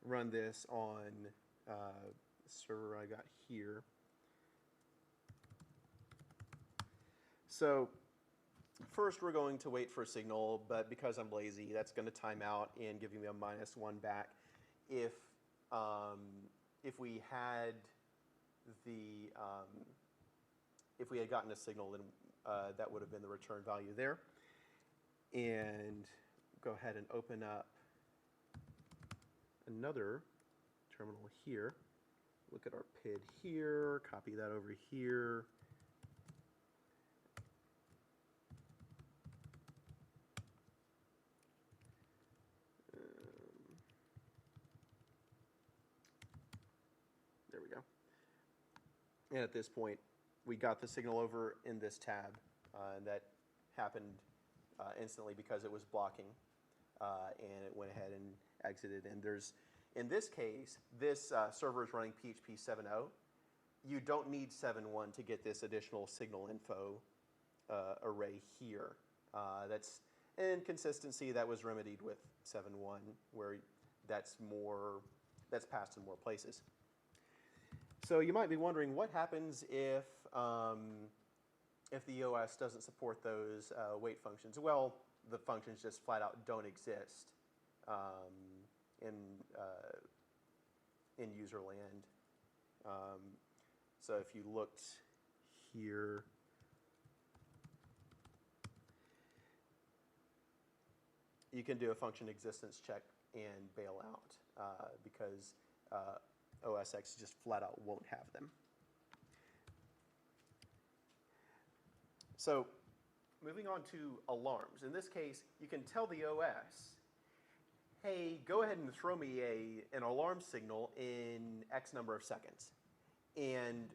run this on the server I got here. So first we're going to wait for a signal, but because I'm lazy, that's going to time out and give me a -1 back. If we had if we had gotten a signal, then that would have been the return value there. And go ahead and open up another terminal here. Look at our PID here, copy that over here. There we go. And at this point, we got the signal over in this tab, and that happened instantly because it was blocking, and it went ahead and exited. And in this case, this server is running PHP 7.0. You don't need 7.1 to get this additional signal info array here. That's inconsistency that was remedied with 7.1, where that's passed in more places. So you might be wondering what happens if the OS doesn't support those wait functions. Well, the functions just flat out don't exist. in user land. So if you looked here, you can do a function existence check and bail out because OS X just flat out won't have them. So moving on to alarms. In this case, you can tell the OS, hey, go ahead and throw me an alarm signal in X number of seconds. And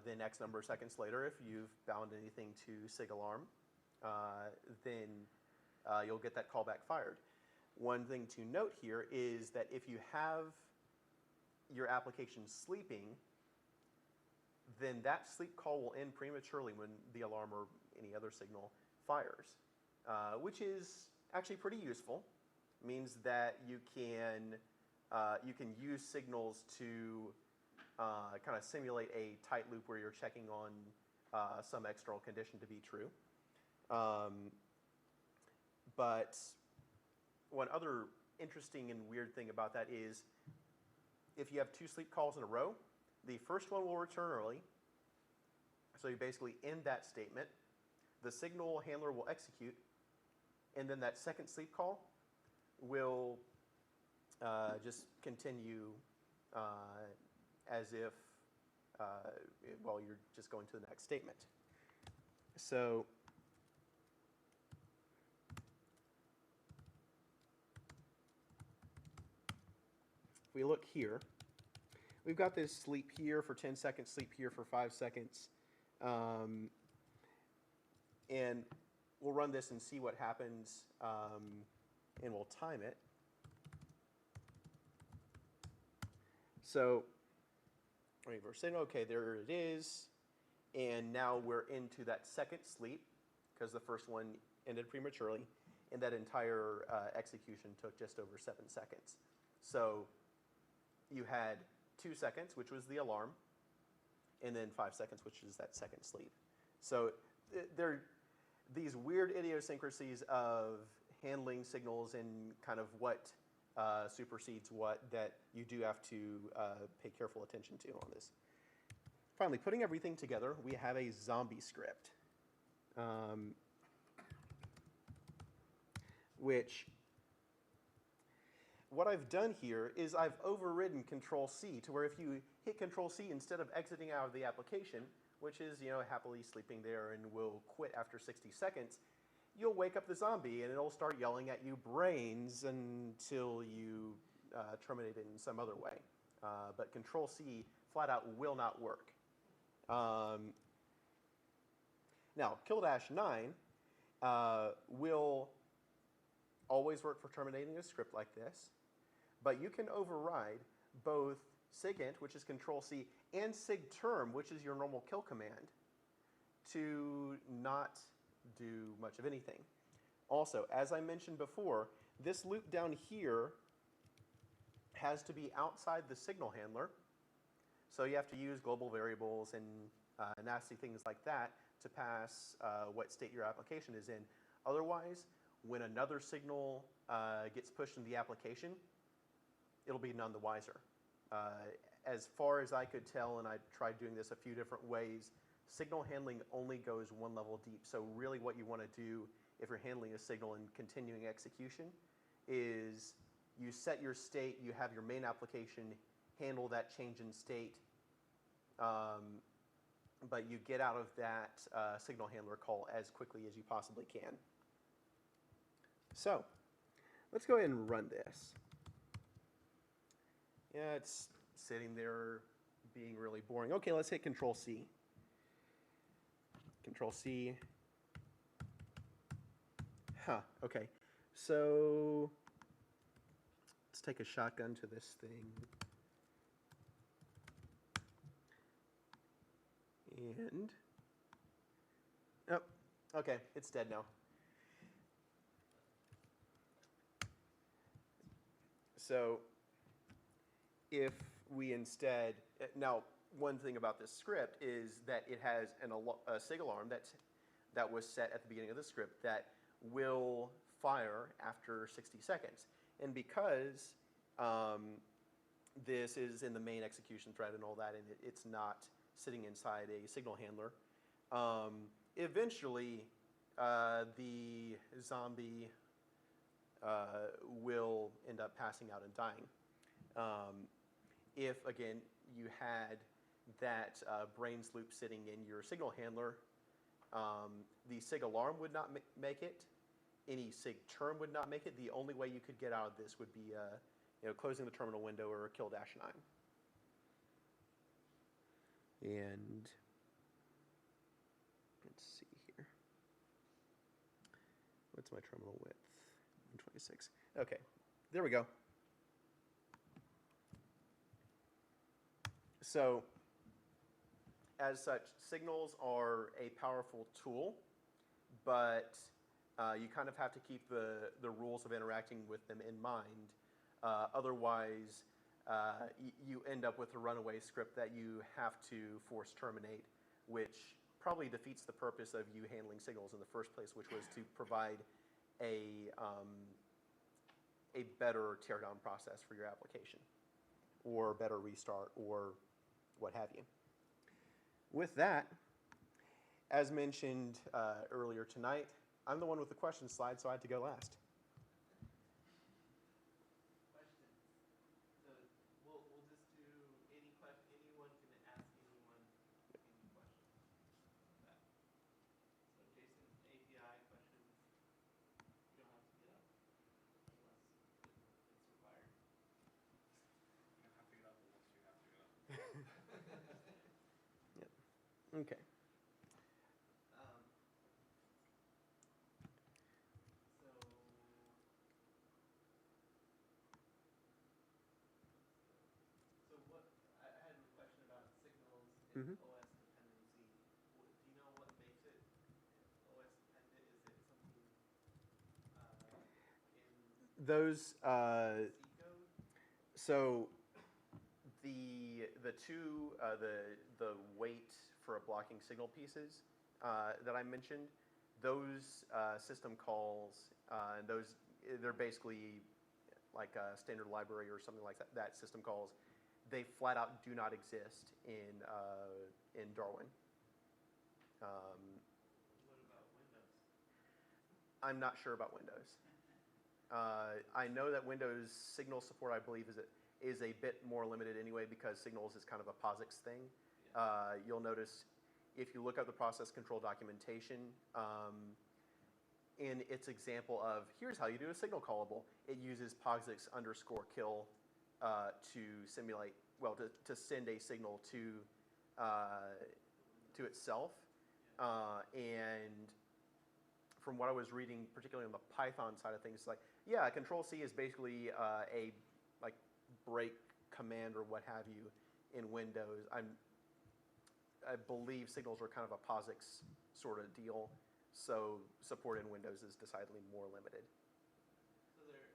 then X number of seconds later, if you've bound anything to sig alarm, then you'll get that callback fired. One thing to note here is that if you have your application sleeping, then that sleep call will end prematurely when the alarm or any other signal fires, which is actually pretty useful. It means that you can use signals to kind of simulate a tight loop where you're checking on some external condition to be true. But one other interesting and weird thing about that is if you have two sleep calls in a row, the first one will return early. So you basically end that statement. The signal handler will execute, and then that second sleep call will just continue as if, well, you're just going to the next statement. So if we look here, we've got this sleep here for 10 seconds, sleep here for 5 seconds. And we'll run this and see what happens, and we'll time it. So, reverse signal, okay, there it is. And now we're into that second sleep because the first one ended prematurely, and that entire execution took just over 7 seconds. So you had 2 seconds, which was the alarm, and then 5 seconds, which is that second sleep. So there are these weird idiosyncrasies of handling signals and kind of what supersedes what that you do have to pay careful attention to on this. Finally, putting everything together, we have a zombie script, which what I've done here is I've overridden Control-C to where if you hit Control-C instead of exiting out of the application, which is, you know, happily sleeping there and will quit after 60 seconds, you'll wake up the zombie and it'll start yelling at you brains until you terminate it in some other way. But Control-C flat out will not work. Now, kill-9 will always work for terminating a script like this, but you can override both sigint, which is Control-C, and sigterm, which is your normal kill command, to not do much of anything. Also, as I mentioned before, this loop down here has to be outside the signal handler, so you have to use global variables and nasty things like that to pass what state your application is in. Otherwise, when another signal gets pushed in the application, it'll be none the wiser. As far as I could tell, and I tried doing this a few different ways, signal handling only goes one level deep. So really what you want to do if you're handling a signal and continuing execution is you set your state, you have your main application handle that change in state, but you get out of that signal handler call as quickly as you possibly can. So let's go ahead and run this. Yeah, it's sitting there being really boring. Okay, let's hit Control-C. Control-C. Huh, okay. So let's take a shotgun to this thing. And, oh, okay, it's dead now. So if we instead, now one thing about this script is that it has a sig alarm that was set at the beginning of the script that will fire after 60 seconds. And because this is in the main execution thread and all that, and it's not sitting inside a signal handler, eventually the zombie will end up passing out and dying. If, again, you had that brains loop sitting in your signal handler, the sig alarm would not make it. Any sig term would not make it. The only way you could get out of this would be closing the terminal window or kill -9. And let's see here. What's my terminal width? 126. Okay, there we go. So, as such, signals are a powerful tool, but you kind of have to keep the rules of interacting with them in mind. Otherwise, you end up with a runaway script that you have to force terminate, which probably defeats the purpose of you handling signals in the first place, which was to provide a better teardown process for your application, or better restart, or what have you. With that, as mentioned earlier tonight, I'm the one with the question slide, so I had to go last. Question. So we'll just do any question. Anyone can ask anyone any questions about that. So Jason, API questions. You don't have to get up unless it's required. You have to get up unless you have to get up. Okay. So what, I had a question about signals Mhm. and OS dependency. Do you know what makes it OS dependent? Is it something in Those C code? so the two the wait for blocking signal pieces that I mentioned, those system calls, they're basically like a standard library or something like that. That system calls, they flat out do not exist in Darwin. What about Windows? I'm not sure about Windows. I know that Windows signal support, I believe, is a bit more limited anyway, because signals is kind of a POSIX thing. You'll notice if you look up the process control documentation, in its example of here's how you do a signal callable, it uses POSIX _kill to simulate, well, to send a signal to itself. And from what I was reading, particularly on the Python side of things, like, yeah, Control C is basically a like break command or what have you in Windows. I believe signals are kind of a POSIX sort of deal, so support in Windows is decidedly more limited. So there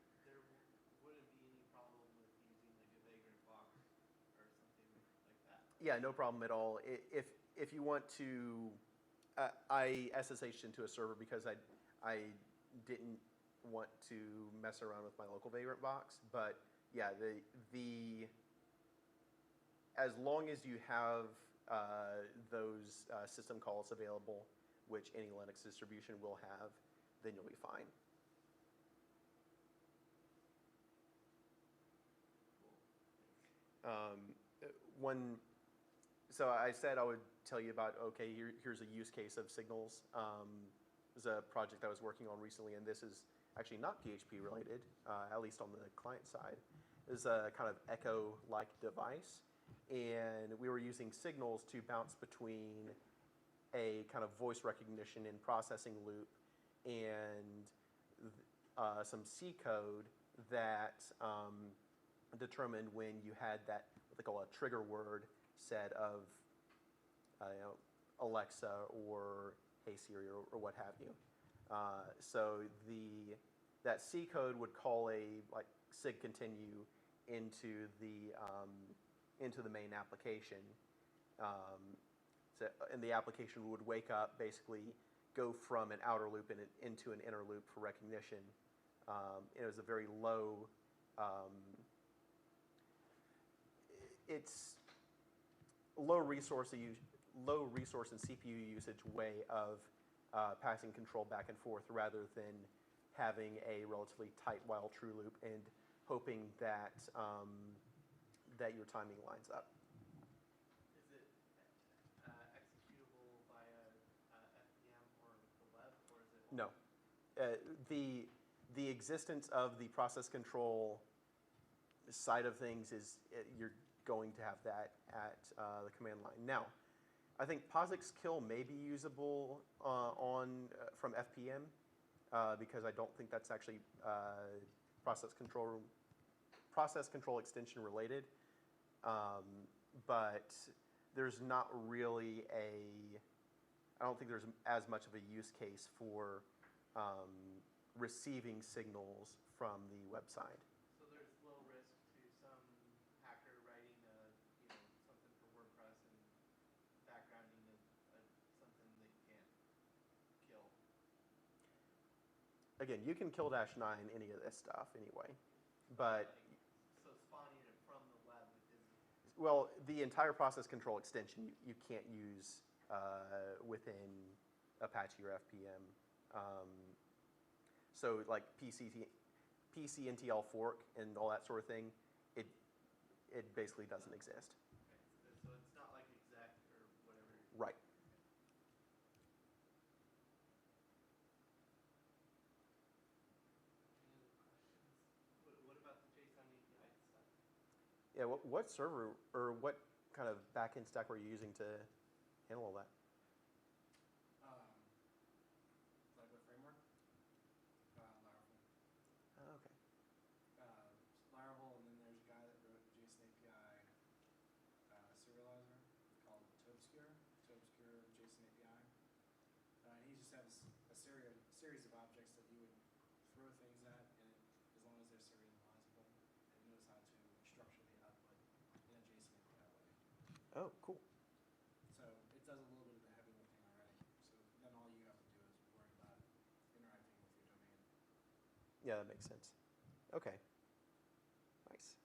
wouldn't be any problem with using like a vagrant box or something like that? Yeah, no problem at all. If you want to, I SSH'd into a server because I didn't want to mess around with my local vagrant box, but yeah, as long as you have those system calls available, which any Linux distribution will have, then you'll be fine. So I said I would tell you about, okay, here's a use case of signals. There's a project I was working on recently, and this is actually not PHP related, at least on the client side. It's a kind of Echo-like device, and we were using signals to bounce between a kind of voice recognition and processing loop and some C code that determined when you had that, what they call a trigger word set of Alexa or Hey Siri or what have you. So that C code would call a like sig continue into the main application. And the application would wake up, basically go from an outer loop into an inner loop for recognition. It was a very low um, it's low resource and CPU usage way of passing control back and forth rather than having a relatively tight while true loop and hoping that that your timing lines up. Is it executable via FPM or the web, or is it? No. The existence of the process control side of things is you're going to have that at the command line. Now, I think POSIX kill may be usable from FPM because I don't think that's actually process control extension related. But there's not really I don't think there's as much of a use case for receiving signals from the website. So there's low risk to some hacker writing something for WordPress and backgrounding something they can't kill. Again, you can kill -9 any of this stuff anyway, but So spawning it from the web is. well, the entire process control extension you can't use within Apache or FPM. So like pcntl fork and all that sort of thing, it basically doesn't exist. Okay. So it's not like exec or whatever. Right. Any other questions? What about the JSON API stuff? Yeah. What server or what kind of backend stack were you using to handle all that? Like what framework? Laravel. Oh, okay. Laravel, and then there's a guy that wrote JSON API serializer called TobeScure JSON API. And he just has a series of objects that you would throw things at, and as long as they're serializable, it knows how to structure the output in a JSON API way. Oh, cool. So it does a little bit of the heavy lifting already. So then all you have to do is worry about interacting with your domain. Yeah, that makes sense. Okay. Nice.